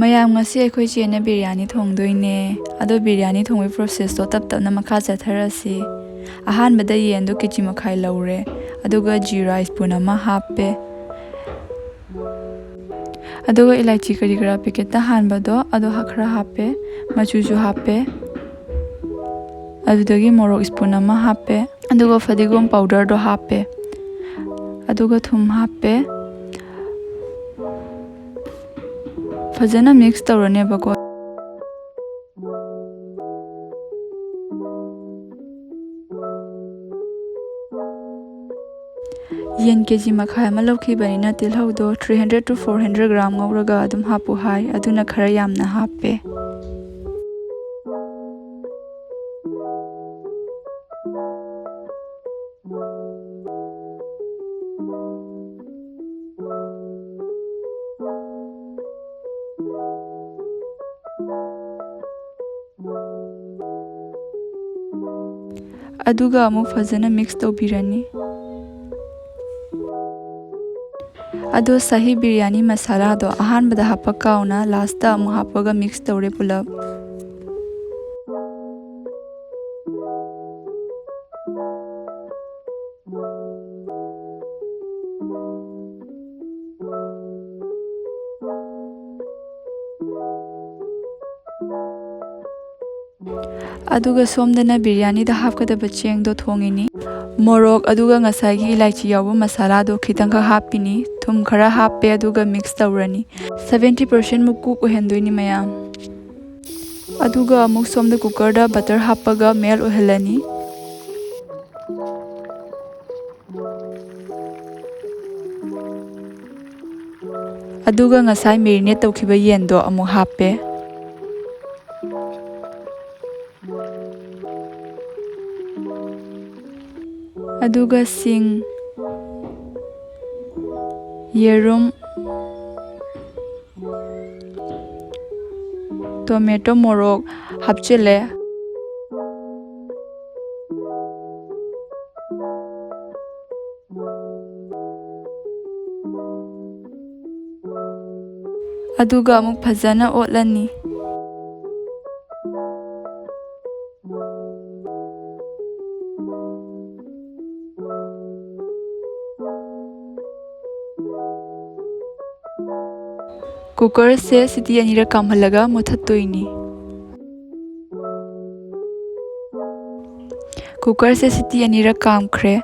mayam ngasi akhoi chene biryani thongdoine ado biryani thongwi process to tap tap na makha chatharasi ahan bada yen do kichi makhai laure aduga jeera spoon ama happe aduga ilaichi kari kara packet ta han bado ado hakhra happe machuju happe adudagi morok spoon ama happe aduga fadigom powder do happe aduga thum happe fajana mix tawrane bako yen kg makhai ma lokhi bani na tilhau do 300 to 400 gram ngawraga adum hapu hai aduna khara yamna happe aduga amu fajana mix tawbirani ado sahi biryani masala do ahan bada hapa kauna last ta amu hapaga mix tawre pulap aduga somdana biryani da hapkadaba cheng do thongini morok aduga ngasai gi ilaichi yawa masala do khitang kha hapini thum khara happe aduga mix tawrani 70% mu cook ohendoini mayam aduga amuk somda cooker da butter hapaga mel ohelani aduga ngasai marinate tawkhiba yen do amuk happe aduga sing yerum tomato morok hapchele aduga amuk phajana otlani cooker से city अनिरा कामहलगा मुथत्तोइनी cooker से city अनिरा कामख्रे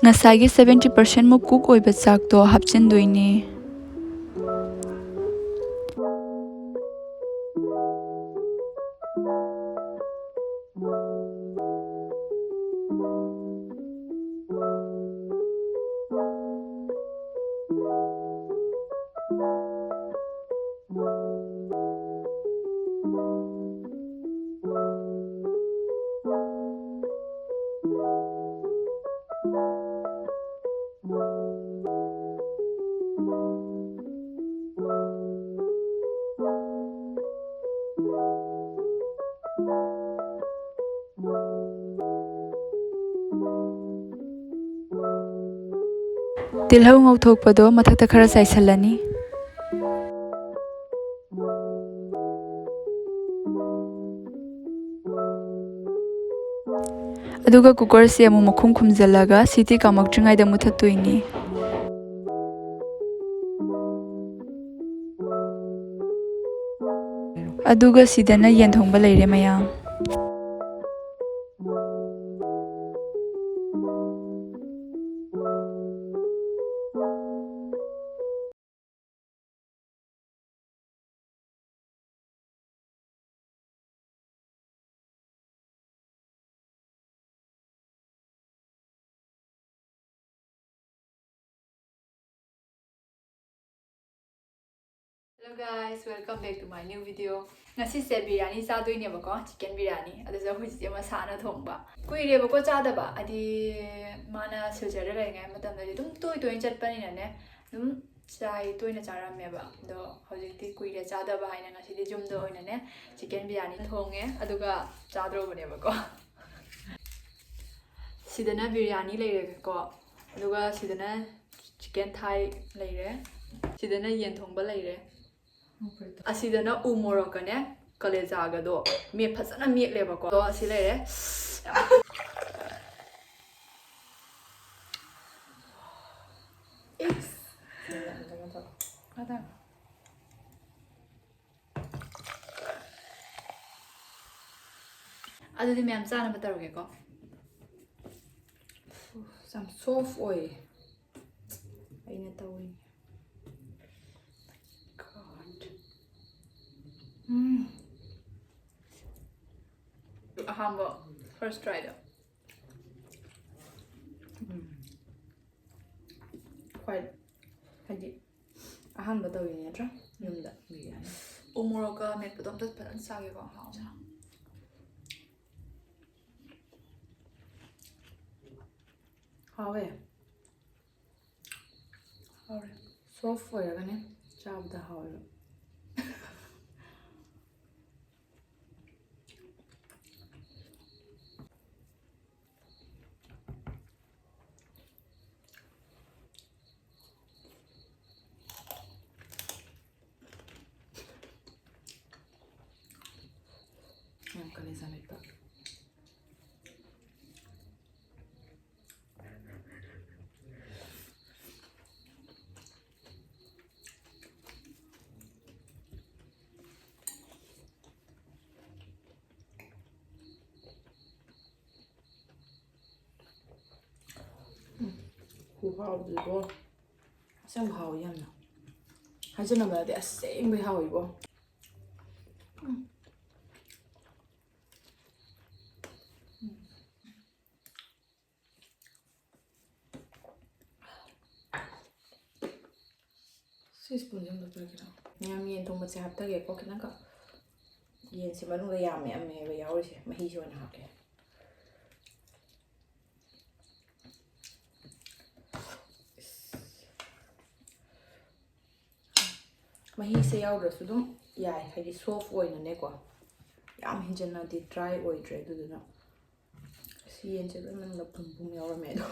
ngasagi 70% mu cook oiba chak to hapchin doini tilhau ngauthokpado mathakta khara saisalani aduga cooker se amu makhum khumjalaga siti kamakchingai da muthattoini aduga sidana yenthongba leire mayam Hello guys, welcome back to my new video. Ngasi se biryani sa doi ne bako chicken biryani. Adu sa hui je masana thongba. Kui re bako cha da ba adi mana silchar lai ngai matam da dum toi toi chat pani na ne. Dum ꯆꯥꯏ ꯇꯣꯏꯅ ꯆꯥꯔꯝꯃꯦꯕ ꯑꯗꯣ ꯍꯧꯖꯤꯛꯇꯤ ꯀꯨꯏꯔꯦ ꯆꯥꯗꯕ ꯍꯥꯏꯅ ꯉꯁꯤꯗꯤ ꯌꯨꯝꯗ ꯑꯣꯏꯅꯅꯦ chicken biryani ꯊꯣꯡꯉꯦ ꯑꯗꯨꯒ ꯆꯥꯗ꯭ꯔꯣꯕꯅꯦꯕꯀꯣ ꯁꯤꯗꯅ ꯕꯤꯔꯌꯥꯅꯤ ꯂꯩꯔꯦꯀꯣ ꯑꯗꯨꯒ ꯁꯤꯗꯅ chicken thai ꯂꯩꯔꯦ ꯁꯤꯗꯅ ꯌꯦꯟ ꯊꯣꯡꯕ ꯂꯩꯔꯦ ꯑꯁꯤꯗꯅ ꯎ ꯃꯣꯔꯣꯛꯀꯅꯦ ꯀꯂꯦꯖꯥꯒꯗꯣ ꯐꯖꯅ ꯃꯦꯠꯂꯦꯕꯀꯣ ꯑꯗꯣ ꯑꯁꯤ ꯂꯩꯔꯦ ꯑꯗꯨꯗꯤ ꯃꯌꯥꯝ ꯆꯥꯅꯕ ꯇꯧꯔꯒꯦꯀꯣ ꯌꯥꯝ ꯁꯣꯐ ꯑꯣꯏ ꯑꯩꯅ ꯇꯧꯏ ꯑꯍꯥꯟꯕ first tryꯗ ꯈ꯭ꯋꯥꯏ ꯍꯥꯏꯗꯤ ꯑꯍꯥꯟꯕ ꯇꯧꯔꯤꯅꯦ ꯅꯠꯇ꯭ꯔꯥ ꯌꯨꯝꯗ ꯕꯤꯔꯌꯥꯅꯤ ꯎ ꯃꯣꯔꯣꯛꯀ ꯃꯦꯠꯄꯗꯣ ꯑꯝꯇ ꯐꯖꯅ ꯆꯥꯒꯦꯀꯣ ꯍꯥꯎꯅ ꯍꯥꯎꯋꯦ ꯍꯥꯎꯔꯦ ꯁꯣꯐ ꯑꯣꯏꯔꯒꯅꯦ ꯆꯥꯕꯗ ꯍꯥꯎꯋꯦꯕ ꯌꯥꯝ ꯀꯂꯦꯖꯥ ꯃꯦꯠꯄ ꯈꯨꯍꯥꯎꯗꯤꯀꯣ ꯑꯁꯦꯡꯕ ꯍꯥꯎꯋꯤ ꯌꯥꯝꯅ ꯍꯥꯏꯖꯅꯕꯗꯤ ꯑꯁꯦꯡꯕꯩ ꯍꯥꯎꯋꯤꯀꯣ ꯁꯤ ꯁ꯭ꯄꯨꯟꯁꯦ ꯑꯝꯇ ꯄꯤꯔꯛꯀꯦꯔꯣ ꯃꯌꯥꯝ ꯌꯦꯟ ꯊꯣꯡꯕꯁꯦ ꯍꯥꯞꯇꯒꯦꯀꯣ ꯈꯤꯇꯪꯈꯛ ꯌꯦꯟꯁꯦ ꯃꯅꯨꯡꯗ ꯌꯥꯝꯃꯦꯕ ꯌꯥꯎꯔꯤꯁꯦ ꯃꯍꯤꯁꯦ ꯑꯣꯏꯅ ꯍꯥꯞꯀꯦ ꯃꯍꯤꯁꯦ ꯌꯥꯎꯗ꯭ꯔꯁꯨ ꯑꯗꯨꯝ ꯌꯥꯏ ꯍꯥꯏꯗꯤ ꯁꯣꯐ ꯑꯣꯏꯅꯅꯦꯀꯣ ꯌꯥꯝ ꯍꯦꯟꯖꯟꯅꯗꯤ ꯗ꯭ꯔꯥꯏ ꯑꯣꯏꯗ꯭ꯔꯦ ꯑꯗꯨꯗꯨꯅ ꯁꯤ ꯌꯦꯟꯁꯦ ꯂꯣꯏ ꯃꯅꯨꯡꯗ ꯄꯨꯝ ꯌꯥꯎꯔꯝꯃꯦ ꯑꯗꯣ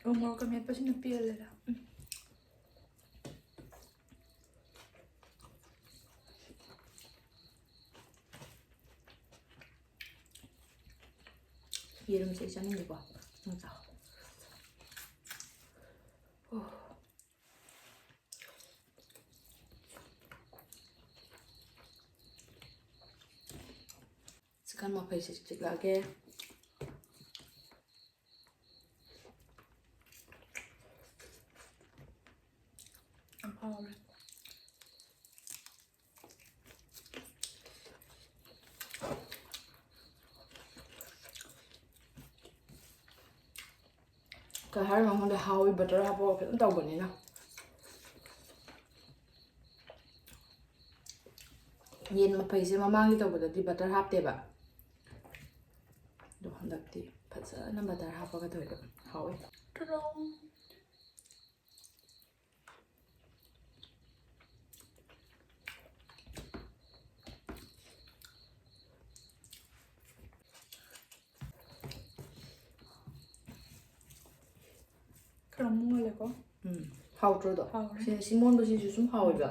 ꯎ ꯃꯣꯔꯣꯛꯀ ꯃꯦꯠꯄꯁꯤꯅ ꯄꯦꯜꯂꯦꯗ ꯌꯦꯔꯨꯝꯁꯦ ꯑꯩ ꯆꯥꯅꯤꯡꯗꯦꯀꯣ ꯅꯪ ꯆꯥꯎ ꯆꯤꯛꯀꯟ ꯃꯐꯩꯁꯦ ꯆꯤꯛꯂꯛꯑꯒꯦ ꯌꯥꯝ ꯍꯥꯎꯔꯦ ꯀꯩ ꯍꯥꯏꯔꯤꯅꯣ ꯈꯪꯗꯦ ꯍꯥꯎꯋꯤ ꯕꯇꯔ ꯍꯥꯞꯄꯒ ꯈꯤꯇꯪ ꯇꯧꯕꯅꯤꯅ ꯌꯦꯟ ꯃꯐꯩꯁꯦ ꯃꯃꯥꯡꯒꯤ ꯇꯧꯕꯗꯗꯤ ꯕꯇꯔ ꯍꯥꯞꯇꯦꯕ ꯑꯗꯣ ꯍꯟꯗꯛꯇꯤ ꯐꯖꯅ ꯕꯇꯔ ꯍꯥꯞꯄꯒ ꯇꯧꯋꯦꯕ ꯍꯥꯎꯋꯤ ꯈꯔ ꯃꯣꯜꯂꯦꯀꯣ ꯍꯥꯎꯇ꯭ꯔꯣꯗꯣ ꯍꯥꯎꯔꯦ ꯁꯤ ꯃꯣꯟꯕꯁꯤꯁꯨ ꯁꯨꯝ ꯍꯥꯎꯋꯦꯕ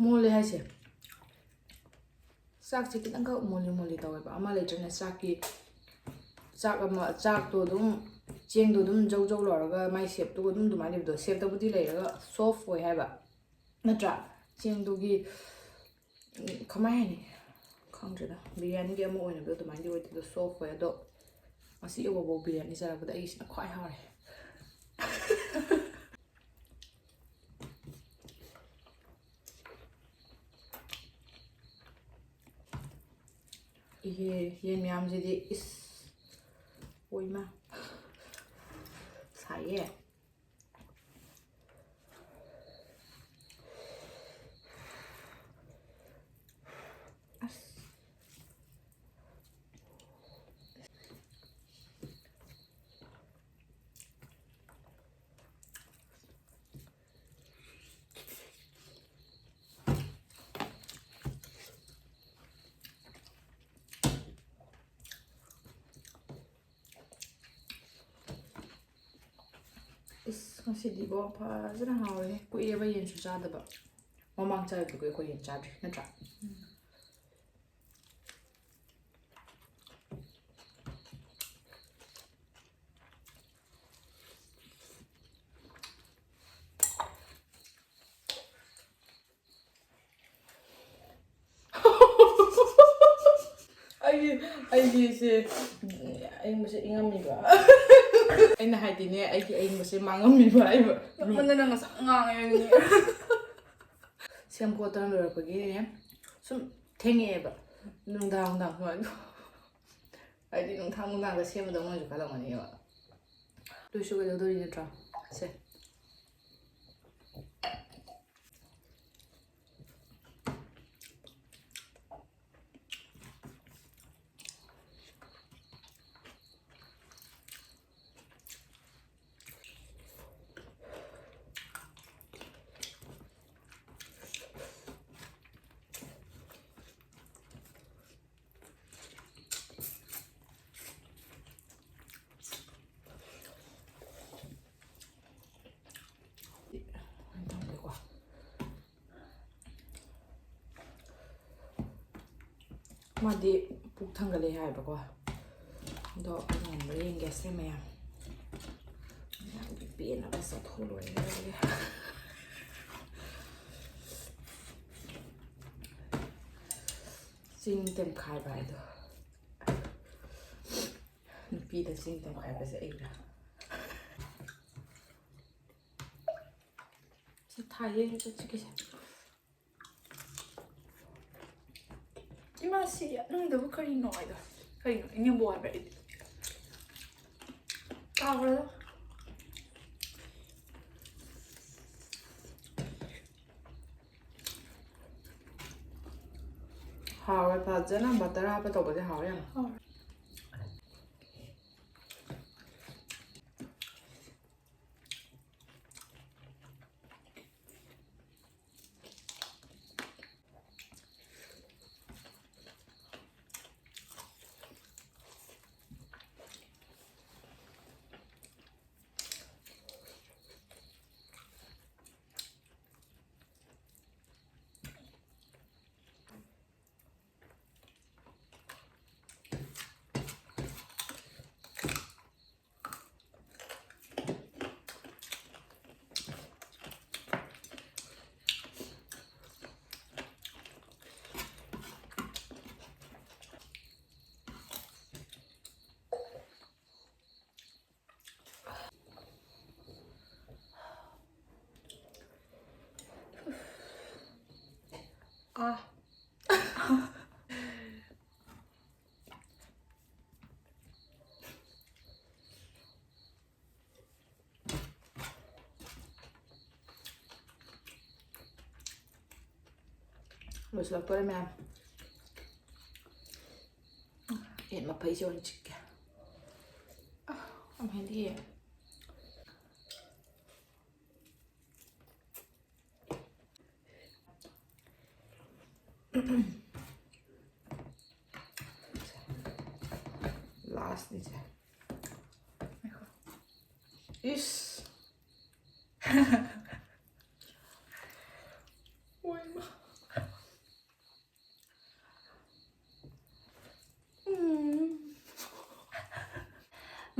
ꯃꯣꯜꯂꯦ ꯍꯥꯏꯁꯦ ꯆꯥꯛꯁꯦ ꯈꯤꯇꯪꯈꯛ ꯃꯣꯜꯂꯤ ꯇꯧꯋꯦꯕ ꯑꯃ ꯂꯩꯇ꯭ꯔꯅꯦ ꯆꯥꯛꯇꯣ ꯑꯗꯨꯝ ꯆꯦꯡꯗꯣ ꯑꯗꯨꯝ ꯖꯧ ꯖꯧ ꯂꯧꯔꯒ ꯃꯥꯏ ꯁꯦꯞꯇꯨꯒ ꯑꯗꯨꯝ ꯑꯗꯨꯃꯥꯏꯅ ꯂꯩꯕꯗꯣ ꯁꯦꯞꯇꯕꯨꯗꯤ ꯂꯩꯔꯒ ꯁꯣꯐ ꯑꯣꯏ ꯍꯥꯏꯕ ꯅꯠꯇ꯭ꯔꯥ ꯆꯦꯡꯗꯨꯒꯤ ꯀꯃꯥꯏ ꯍꯥꯏꯅꯤ ꯈꯪꯗ꯭ꯔꯦꯗ ꯕꯤꯔꯌꯥꯅꯤꯒꯤ ꯑꯃ ꯑꯣꯏꯅꯕꯗꯣ ꯑꯗꯨꯃꯥꯏꯅꯗꯤ ꯑꯣꯏꯗꯦ ꯁꯣꯐ ꯑꯣꯏ ꯑꯗꯣ ꯉꯁꯤ ꯌꯧꯕꯐꯥꯎ ꯕꯤꯔꯌꯥꯅꯤ ꯆꯥꯔꯛꯄꯗ ꯑꯩꯒꯤꯁꯤꯅ ꯈ꯭ꯋꯥꯏ ꯍꯥꯎꯔꯦ ꯏꯍꯦ ꯌꯦꯟ ꯃꯌꯥꯝꯁꯤꯗꯤ ꯏꯁ ꯑꯣꯏꯃ ꯁꯥꯏꯌꯦ 이스ꯉꯁꯤꯗꯤ ꯕꯣ ꯐꯖꯅ ꯍꯥꯎꯔꯦ ꯀꯨꯏꯔꯦꯕ ꯌꯦꯟꯁꯨ ꯆꯥꯗꯕ ꯃꯃꯥꯡ ꯆꯥꯔꯛꯄꯗꯨꯒ ꯑꯩꯈꯣꯏ ꯌꯦꯟ ꯆꯥꯗ꯭ꯔꯤ ꯅꯠꯇ꯭ꯔꯥ ꯑꯩꯒꯤꯁꯦ ꯑꯌꯤꯡꯕꯁꯦ ꯏꯪꯉꯝꯃꯤꯕ ꯑꯩꯅ ꯍꯥꯏꯗꯤꯅꯦ ꯑꯩꯒꯤ ꯑꯌꯤꯡꯕꯁꯦ ꯃꯥꯡꯉꯝꯃꯤꯕ ꯍꯥꯏꯕ ꯃꯟꯗꯅ ꯉꯁꯥꯡ ꯉꯥꯡꯉꯦ ꯁꯦꯝ ꯈꯣꯠꯇꯅ ꯂꯣꯏꯔꯛꯄꯒꯤꯅꯦ ꯁꯨꯝ ꯊꯦꯡꯉꯛꯑꯦꯕ ꯅꯨꯡꯗꯥꯡ ꯁꯨꯃꯥꯏꯅ ꯍꯥꯏꯗꯤ ꯅꯨꯡꯗꯥꯡꯗ ꯁꯦꯝꯕꯗ ꯃꯣꯏꯁꯨ ꯈꯜꯂꯝꯒꯅꯦꯕ ꯂꯣꯏꯁꯨ ꯀꯩꯗꯧꯗꯣꯔꯤ ꯅꯠꯇ꯭ꯔꯥ ꯁꯦ ꯃꯥꯗꯤ ꯄꯨꯛ ꯊꯪꯒꯠꯂꯦ ꯍꯥꯏꯕꯀꯣ ꯑꯗꯣ ꯉꯝꯕ꯭ꯔꯥ ꯌꯦꯡꯒꯦꯁꯦ ꯃꯌꯥꯝ ꯄꯦꯟꯅꯕ ꯆꯠꯊꯣꯛꯂꯣꯏꯔꯦ ꯆꯤꯡ ꯇꯦꯝꯈꯥꯏꯕ ꯍꯥꯏꯗꯣ ꯅꯨꯄꯤꯗ ꯆꯤꯡ ꯇꯦꯝꯈꯥꯏꯕꯁꯦ ꯑꯩꯒ ꯁꯤ ꯊꯥꯏꯌꯦ ꯆꯠꯁꯤꯒꯤꯁꯦ 이맛이 ꯅꯪꯗꯕꯨ ꯀꯔꯤꯅꯣ ꯍꯥꯏꯗꯣ ꯀꯔꯤꯅꯣ 이게 뭐 하래 까불어 하왜 파잖아 맞다라 하바 더 보자 하야 아 loisilaktoremeä en mä peisi on tsikkä I'm handy last niitä is voima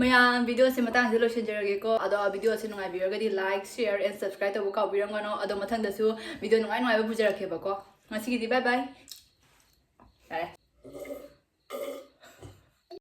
ꯃꯌꯥꯝ ꯚꯤꯗꯤꯑꯣꯁꯤ ꯃꯇꯥꯡꯁꯤꯗ ꯂꯣꯏꯁꯤꯟꯖꯔꯒꯦꯀꯣ ꯑꯗꯣ ꯚꯤꯗꯤꯑꯣꯁꯤ ꯅꯨꯡꯉꯥꯏꯕꯤꯔꯒꯗꯤ ꯂꯥꯏꯛ ꯁꯤꯌꯔ ꯑꯦꯟ ꯁꯕꯁꯀ꯭ꯔꯥꯏꯕ ꯇꯧꯕ ꯀꯥꯎꯕꯤꯔꯝꯒꯅꯣ ꯑꯗꯣ ꯃꯊꯪꯗꯁꯨ ꯚꯤꯗꯤꯑꯣ ꯅꯨꯡꯉꯥꯏꯕ ꯄꯨꯖꯔꯛꯀꯦꯕꯀꯣ ꯉꯁꯤꯒꯤꯗꯤ ꯕꯥꯏ ꯕꯥꯏ ꯌꯥꯔꯦ